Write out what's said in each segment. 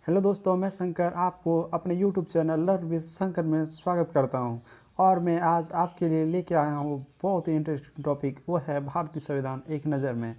Hello दोस्तों, मैं शंकर आपको अपने YouTube channel learn with Shankar में स्वागत करता हूं। और मैं आज आपके लिए लेके आया हूं बहुत ही इंटरेस्टिंग टॉपिक, वो है भारतीय संविधान एक नज़र में।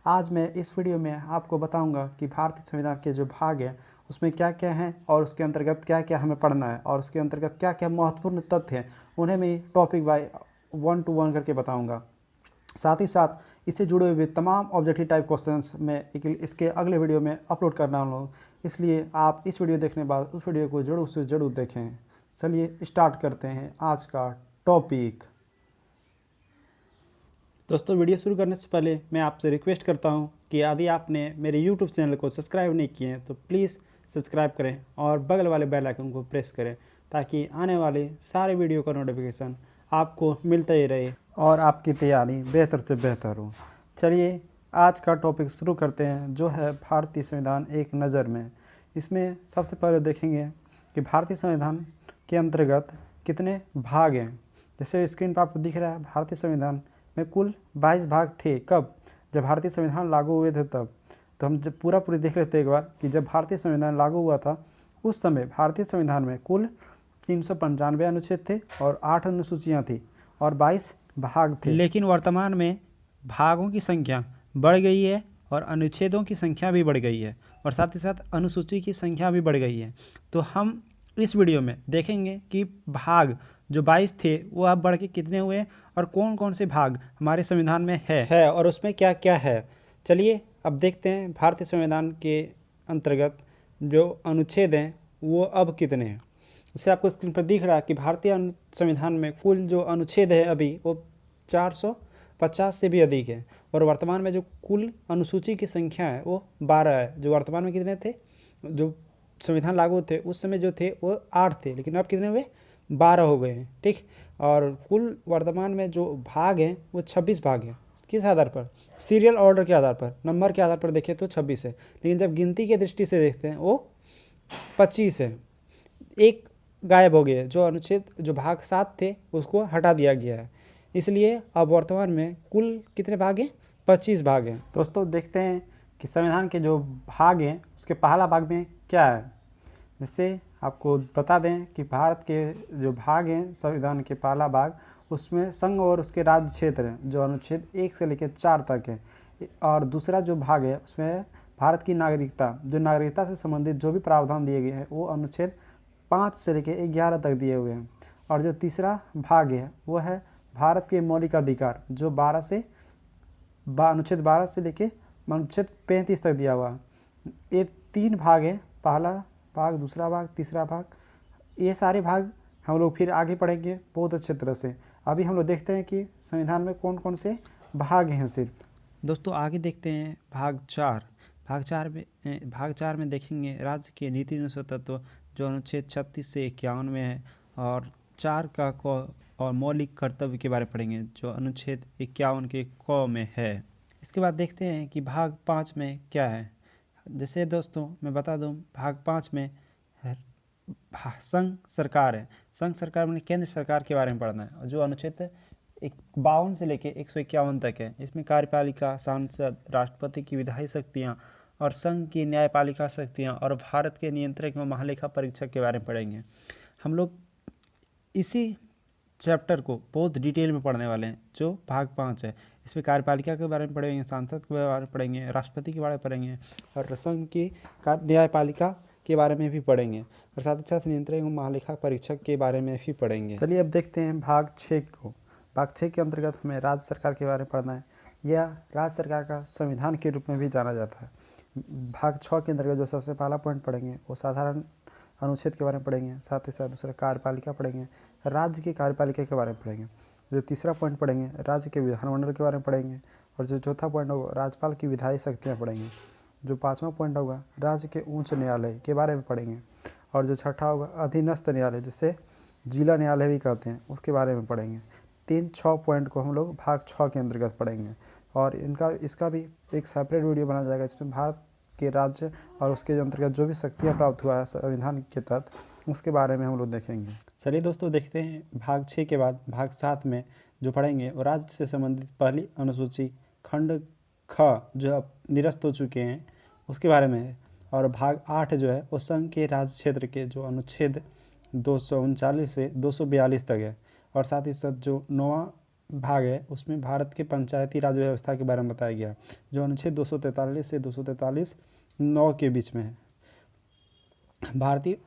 आज मैं इस वीडियो में आपको बताऊंगा कि भारतीय संविधान के जो भाग हैं उसमें क्या क्या हैं और उसके अंतर्गत क्या क्या हमें पढ़ना है और उसके अंतर्गत क्या क्या महत्वपूर्ण तथ्य हैं, उन्हें मैं टॉपिक बाय 1 to 1 करके बताऊँगा। साथ ही साथ इससे जुड़े हुए तमाम ऑब्जेक्टिव टाइप क्वेश्चंस मैं इसके अगले वीडियो में अपलोड करना हूँ, इसलिए आप इस वीडियो देखने के बाद उस वीडियो को ज़रूर से ज़रूर देखें। चलिए स्टार्ट करते हैं आज का टॉपिक। दोस्तों, वीडियो शुरू करने से पहले मैं आपसे रिक्वेस्ट करता हूं कि यदि आपने मेरे यूट्यूब चैनल को सब्सक्राइब नहीं किए हैं तो प्लीज़ सब्सक्राइब करें और बगल वाले बेल आइकन को प्रेस करें ताकि आने वाले सारे वीडियो का नोटिफिकेशन आपको मिलता ही रहे और आपकी तैयारी बेहतर से बेहतर हो। चलिए आज का टॉपिक शुरू करते हैं, जो है भारतीय संविधान एक नज़र में। इसमें सबसे पहले देखेंगे कि भारतीय संविधान के अंतर्गत कितने भाग हैं। जैसे स्क्रीन पर आपको दिख रहा है, भारतीय संविधान में कुल 22 भाग थे। कब? जब भारतीय संविधान लागू हुए थे तब। तो हम जब पूरी देख लेते हैं एक बार कि जब भारतीय संविधान लागू हुआ था उस समय भारतीय संविधान में कुल 395 अनुच्छेद थे और 8 अनुसूचियाँ थी और 22 भाग थे। लेकिन वर्तमान में भागों की संख्या बढ़ गई है और अनुच्छेदों की संख्या भी बढ़ गई है और साथ ही साथ अनुसूची की संख्या भी बढ़ गई है। तो हम इस वीडियो में देखेंगे कि भाग जो 22 थे वो अब बढ़ के कितने हुए और कौन कौन से भाग हमारे संविधान में है और उसमें क्या क्या है। चलिए अब देखते हैं भारतीय संविधान के अंतर्गत जो अनुच्छेद हैं वो अब कितने हैं। जैसे आपको स्क्रीन पर दिख रहा है कि भारतीय संविधान में कुल जो अनुच्छेद है अभी वो 450 से भी अधिक है और वर्तमान में जो कुल अनुसूची की संख्या है वो 12 है। जो वर्तमान में कितने थे, जो संविधान लागू थे उस समय जो थे वो 8 थे, लेकिन अब कितने हुए, 12 हो गए हैं। ठीक। और कुल वर्तमान में जो भाग हैं वो 26 भाग हैं। किस आधार पर? सीरियल ऑर्डर के आधार पर, नंबर के आधार पर देखें तो 26 है, लेकिन जब गिनती की दृष्टि से देखते हैं वो 25 है। एक गायब हो गया है, जो अनुच्छेद जो भाग 7 थे उसको हटा दिया गया है, इसलिए अब वर्तमान में कुल कितने भाग हैं, 25 भाग हैं। दोस्तों देखते हैं कि संविधान के जो भाग हैं उसके पहला भाग में क्या है। जैसे आपको बता दें कि भारत के जो भाग हैं संविधान के पहला भाग, उसमें संघ और उसके राज्य क्षेत्र हैं जो अनुच्छेद 1 से लेकर 4 तक है। और दूसरा जो भाग है उसमें भारत की नागरिकता, जो नागरिकता से संबंधित जो भी प्रावधान दिए गए हैं वो अनुच्छेद 5 से लेकर 11 तक दिए हुए हैं। और जो तीसरा भाग है वो है भारत के मौलिक अधिकार, जो अनुच्छेद 12 से लेकर अनुच्छेद 35 तक दिया हुआ है। ये 3 भाग हैं, पहला भाग, दूसरा भाग, तीसरा भाग। ये सारे भाग हम लोग फिर आगे पढ़ेंगे बहुत अच्छे तरह से। अभी हम लोग देखते हैं कि संविधान में कौन कौन से भाग हैं। सिर्फ दोस्तों आगे देखते हैं भाग 4। भाग चार में देखेंगे राज्य के नीति अनुसार तत्व, जो अनुच्छेद 36 से 51 में है, और 4 का क और मौलिक कर्तव्य के बारे में पढ़ेंगे जो अनुच्छेद 51 के क में है। इसके बाद देखते हैं कि भाग 5 में क्या है। जैसे दोस्तों मैं बता दूं, भाग 5 में संघ सरकार है। संघ सरकार में केंद्र सरकार के बारे में पढ़ना है, और जो अनुच्छेद 52 से लेकर 151 तक है, इसमें कार्यपालिका, सांसद, राष्ट्रपति की विधायी शक्तियाँ और संघ की न्यायपालिका शक्तियाँ और भारत के नियंत्रक एवं महालेखा परीक्षक के बारे में पढ़ेंगे। हम लोग इसी चैप्टर को बहुत डिटेल में पढ़ने वाले हैं, जो भाग 5 है। इसमें कार्यपालिका के बारे में पढ़ेंगे, सांसद के बारे में पढ़ेंगे, राष्ट्रपति के बारे में पढ़ेंगे और संघ की न्यायपालिका के बारे में भी पढ़ेंगे और साथ ही साथ नियंत्रक एवं महालेखा परीक्षक के बारे में भी पढ़ेंगे। चलिए अब देखते हैं भाग 6 को। भाग 6 के अंतर्गत हमें राज्य सरकार के बारे में पढ़ना है। यह राज्य सरकार का संविधान के रूप में भी जाना जाता है। भाग 6 के अंतर्गत जो सबसे पहला पॉइंट पढ़ेंगे वो साधारण अनुच्छेद के बारे में पढ़ेंगे, साथ ही साथ दूसरा कार्यपालिका पढ़ेंगे, राज्य की कार्यपालिका के बारे में पढ़ेंगे। जो तीसरा पॉइंट पढ़ेंगे राज्य के विधानमंडल के बारे में पढ़ेंगे, और जो चौथा पॉइंट होगा राज्यपाल की विधायी शक्तियाँ पढ़ेंगे। जो 5वां पॉइंट होगा राज्य के उच्च न्यायालय के बारे में पढ़ेंगे, और जो छठा होगा अधीनस्थ न्यायालय, जिसे जिला न्यायालय भी कहते हैं, उसके बारे में पढ़ेंगे। 6 पॉइंट को हम लोग भाग 6 के अंतर्गत पढ़ेंगे और इसका भी एक सेपरेट वीडियो बनाया जाएगा, जिसमें भारत के राज्य और उसके अंतर्गत जो भी शक्तियाँ प्राप्त हुआ है संविधान के तहत, उसके बारे में हम लोग देखेंगे। चलिए दोस्तों देखते हैं भाग 6 के बाद भाग 7 में जो पढ़ेंगे वो राज्य से संबंधित पहली अनुसूची खंड ख, जो अब निरस्त हो चुके हैं, उसके बारे में है। और भाग 8 जो है वो संघ के राज्य क्षेत्र के जो अनुच्छेद 239 से 242 तक है। और साथ ही साथ जो 9वां भाग है उसमें भारत के पंचायती राज व्यवस्था के बारे में बताया गया है, जो अनुच्छेद 243 से 243 9 के बीच में है। भारतीय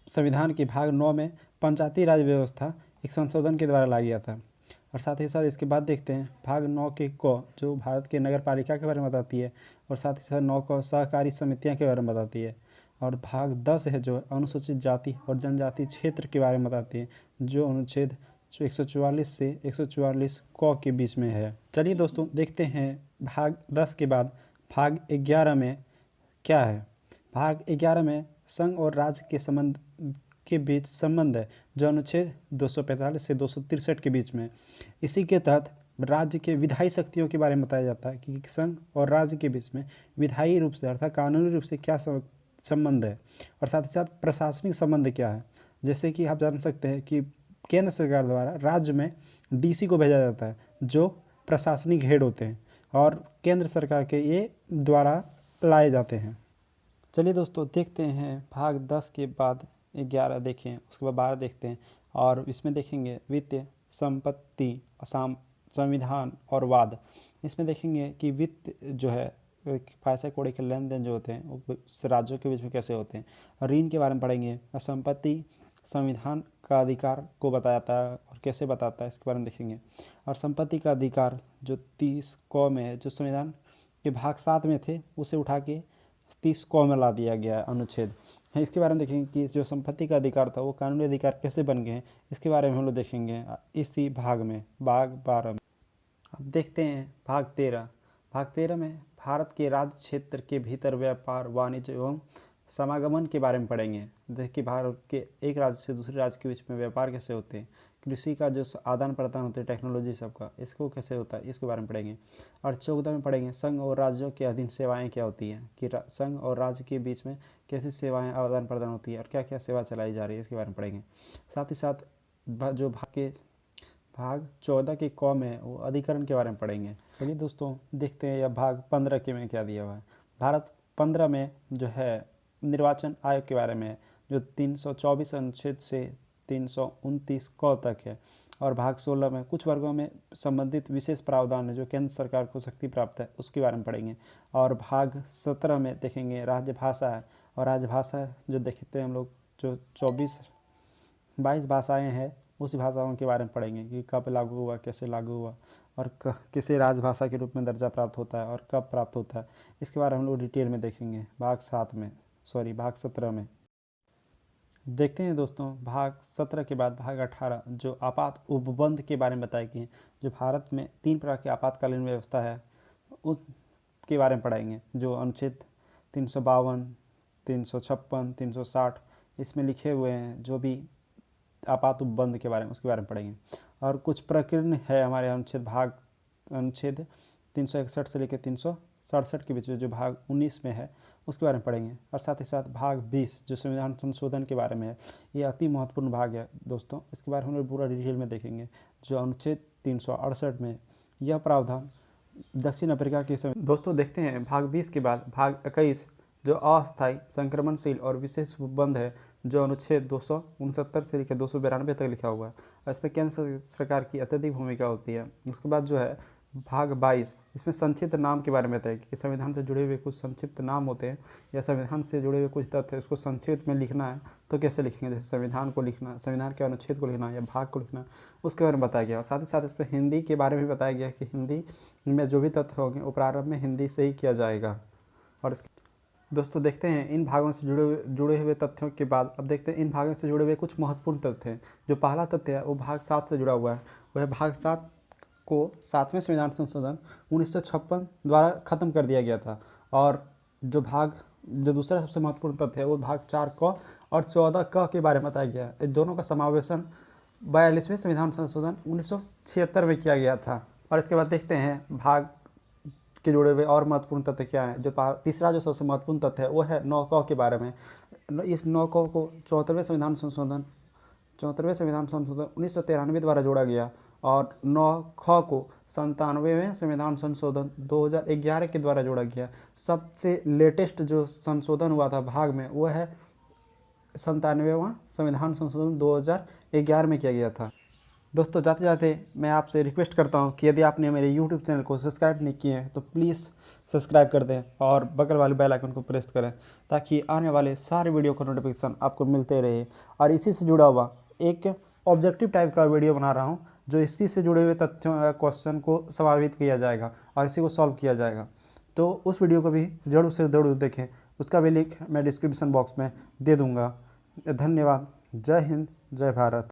संविधान के भाग 9 में पंचायती राज व्यवस्था एक संशोधन के द्वारा लाया गया था। और साथ ही साथ इसके बाद देखते हैं भाग 9 के क जो भारत के नगर पालिका के बारे में बताती है, और साथ ही साथ 9 क सहकारी समितियां के बारे में बताती है। और भाग 10 है जो अनुसूचित जाति और जनजाति क्षेत्र के बारे में बताती है, जो अनुच्छेद 144 से 144 क के बीच में है। चलिए दोस्तों देखते हैं भाग 10 के बाद भाग 11 में क्या है। भाग 11 में संघ और राज्य के संबंध के बीच संबंध है, जो अनुच्छेद 245 से 263 के बीच में। इसी के तहत राज्य के विधायी शक्तियों के बारे में बताया जाता है कि संघ और राज्य के बीच में विधायी रूप से अर्थात कानूनी रूप से क्या संबंध है, और साथ ही साथ प्रशासनिक संबंध क्या है। जैसे कि आप जान सकते हैं कि केंद्र सरकार द्वारा राज्य में डीसी को भेजा जाता है, जो प्रशासनिक हेड होते हैं, और केंद्र सरकार के ये द्वारा लाए जाते हैं। चलिए दोस्तों देखते हैं भाग 10 के बाद 11 देखें, उसके बाद 12 देखते हैं, और इसमें देखेंगे वित्त, संपत्ति, संविधान और वाद। इसमें देखेंगे कि वित्त जो है पैसे कौड़ी के लेन देन जो होते हैं वो राज्यों के बीच में कैसे होते हैं, और ऋण के बारे में पढ़ेंगे। और संपत्ति संविधान का अधिकार को बताता है और कैसे बताता है इसके बारे में देखेंगे। और संपत्ति का अधिकार जो 30 क में है, जो संविधान के भाग 7 में थे उसे उठा के 30 क में ला दिया गया है अनुच्छेद है। इसके बारे में देखेंगे कि जो संपत्ति का अधिकार था वो कानूनी अधिकार कैसे बन गए हैं, इसके बारे में हम लोग देखेंगे इसी भाग में, भाग 12 में। अब देखते हैं भाग 13। भाग 13 में भारत के राज्य क्षेत्र के भीतर व्यापार, वाणिज्य एवं समागमन के बारे में पढ़ेंगे। देखिए भारत के एक राज्य से दूसरे राज्य के बीच में व्यापार कैसे होते हैं, कृषि का जो आदान प्रदान होते हैं, टेक्नोलॉजी सबका, इसको कैसे होता है इसके बारे में पढ़ेंगे। और 14 में पढ़ेंगे संघ और राज्यों के अधीन सेवाएं क्या होती हैं, कि संघ और राज्य के बीच में कैसी सेवाएं आदान प्रदान होती है और क्या क्या सेवा चलाई जा रही है इसके बारे में पढ़ेंगे। साथ ही साथ जो भाग 14 के क में वो अधिकरण के बारे में पढ़ेंगे। चलिए दोस्तों देखते हैं यह भाग 15 के में क्या दिया हुआ है। भारत 15 में जो है निर्वाचन आयोग के बारे में है, जो 324 अनुच्छेद से 329 क तक है। और भाग 16 में कुछ वर्गों में संबंधित विशेष प्रावधान है जो केंद्र सरकार को शक्ति प्राप्त है, उसके बारे में पढ़ेंगे। और भाग 17 में देखेंगे राजभाषा है, और राजभाषा जो देखते हैं हम लोग जो 22 भाषाएं हैं उसी भाषाओं के बारे में पढ़ेंगे कि कब लागू हुआ, कैसे लागू हुआ, और किसे राजभाषा के रूप में दर्जा प्राप्त होता है और कब प्राप्त होता है, इसके बारे में हम लोग डिटेल में देखेंगे भाग 17 में। देखते हैं दोस्तों भाग 17 के बाद भाग 18 जो आपात उपबंध के बारे में बताए गए हैं, जो भारत में 3 प्रकार की आपातकालीन व्यवस्था है उसके बारे में पढ़ाएंगे, जो अनुच्छेद 352, 356, 360 इसमें लिखे हुए हैं, जो भी आपात उपबंध के बारे में उसके बारे में पढ़ेंगे। और कुछ प्रकीर्ण है हमारे अनुच्छेद 361 से लेकर 367 के बीच जो भाग 19 में है उसके बारे में पढ़ेंगे। और साथ ही साथ भाग 20 जो संविधान संशोधन के बारे में है, ये अति महत्वपूर्ण भाग है दोस्तों, इसके बारे में हम लोग पूरा डिटेल में देखेंगे। जो अनुच्छेद 368 में यह प्रावधान दक्षिण अफ्रीका के दोस्तों देखते हैं भाग 20 के बाद भाग 21 जो अस्थायी, संक्रमणशील और विशेष उपबंध है, जो अनुच्छेद 269 से लेकर 292 तक लिखा हुआ है। इसमें केंद्र सरकार की अत्यधिक भूमिका होती है। उसके बाद जो है भाग 22 इसमें संक्षिप्त नाम के बारे में बताया कि संविधान से जुड़े हुए कुछ संक्षिप्त नाम होते हैं, या संविधान से जुड़े हुए कुछ तथ्य उसको संक्षिप्त में लिखना है तो कैसे लिखेंगे, जैसे संविधान को लिखना, संविधान के अनुच्छेद को लिखना या भाग को लिखना, उसके बारे में बताया गया। और साथ ही साथ इस पर हिंदी के बारे में बताया गया कि हिंदी में जो भी तथ्य होंगे वो प्रारंभ में हिंदी से ही किया जाएगा। और दोस्तों देखते हैं इन भागों से जुड़े हुए तथ्यों के बाद अब देखते हैं इन भागों से जुड़े हुए कुछ महत्वपूर्ण तथ्य हैं। जो पहला तथ्य है वो भाग 7 से जुड़ा हुआ है। वह भाग 7 को 7वें संविधान संशोधन 1956 द्वारा ख़त्म कर दिया गया था। और जो दूसरा सबसे महत्वपूर्ण तथ्य है वो भाग 4 क और 14 क के बारे में बताया गया है। इन दोनों का समावेशन 42वें संविधान संशोधन 1976 में किया गया था। और इसके बाद देखते हैं भाग के जुड़े हुए और महत्वपूर्ण तथ्य क्या है। जो तीसरा जो सबसे महत्वपूर्ण तथ्य है वो है 9 क के बारे में। इस 9 क को 74वें संविधान संशोधन 1993 द्वारा जोड़ा गया। और 9 ख को 97वें संविधान संशोधन 2011 के द्वारा जोड़ा गया। सबसे लेटेस्ट जो संशोधन हुआ था भाग में वो है 97वां संविधान संशोधन 2011 में किया गया था। दोस्तों जाते जाते मैं आपसे रिक्वेस्ट करता हूं कि यदि आपने मेरे यूट्यूब चैनल को सब्सक्राइब नहीं किए हैं तो प्लीज़ सब्सक्राइब कर दें और बगल वाले बेल आइकन को प्रेस करें ताकि आने वाले सारे वीडियो का नोटिफिकेशन आपको मिलते रहे। और इसी से जुड़ा हुआ एक ऑब्जेक्टिव टाइप का वीडियो बना रहा हूं जो इसी से जुड़े हुए तथ्यों क्वेश्चन को समावित किया जाएगा और इसी को सॉल्व किया जाएगा। तो उस वीडियो को भी जरूर से जरूर देखें, उसका भी लिंक मैं डिस्क्रिप्शन बॉक्स में दे दूँगा। धन्यवाद। जय हिंद, जय भारत।